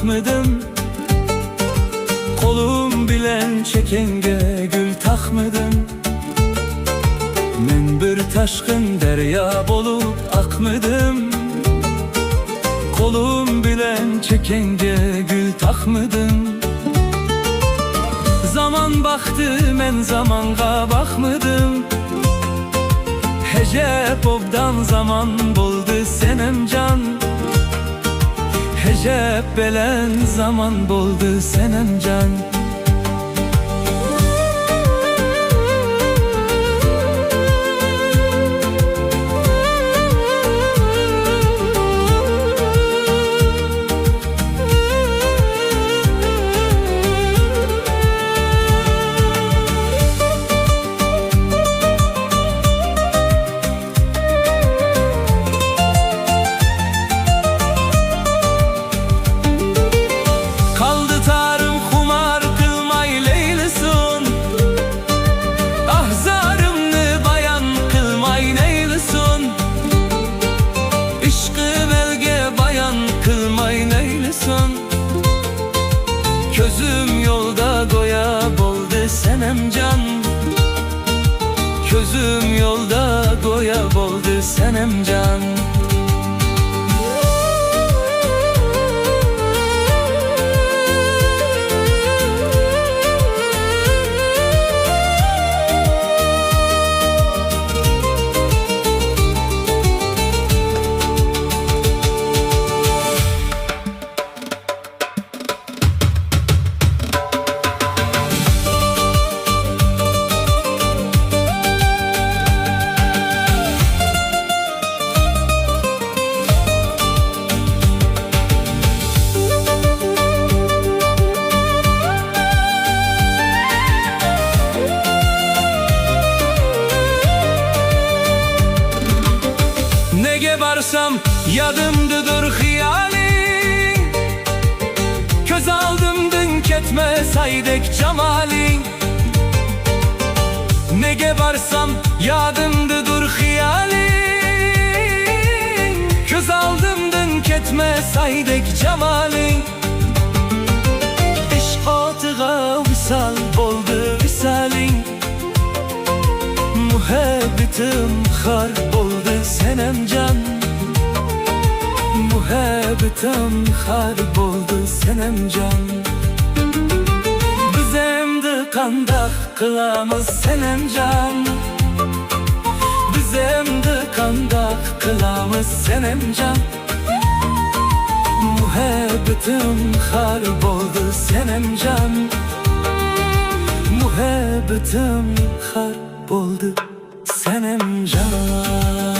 bakmadım. Kolum bilen çekenge gül takmadım. Men bir taşkın derya bolup akmadım. Kolum bilen çekenge gül takmadım. Zaman baktı, men zamanga bakmadım. Hecep obdan zaman boldu senem can. Hecep belen zaman boldu senem can. Közüm yolda goya boldu senem can. Közüm yolda goya boldu senem can. Nege varsam yadımdıdır hiyalin. Köz aldımdın ketme saydek cemalin. Nege varsam yadımdıdır hiyalin. Köz aldımdın ketme saydek cemalin. İş atığa visal boldu visalin. Muhabbetim har boldu senem can. Muhabbetim har boldu senem can. Biz emdi kandak kılamız senem can. Biz emdi kandak kılamız senem can. Muhabbetim har boldu senem can. Muhabbetim har boldu senem can.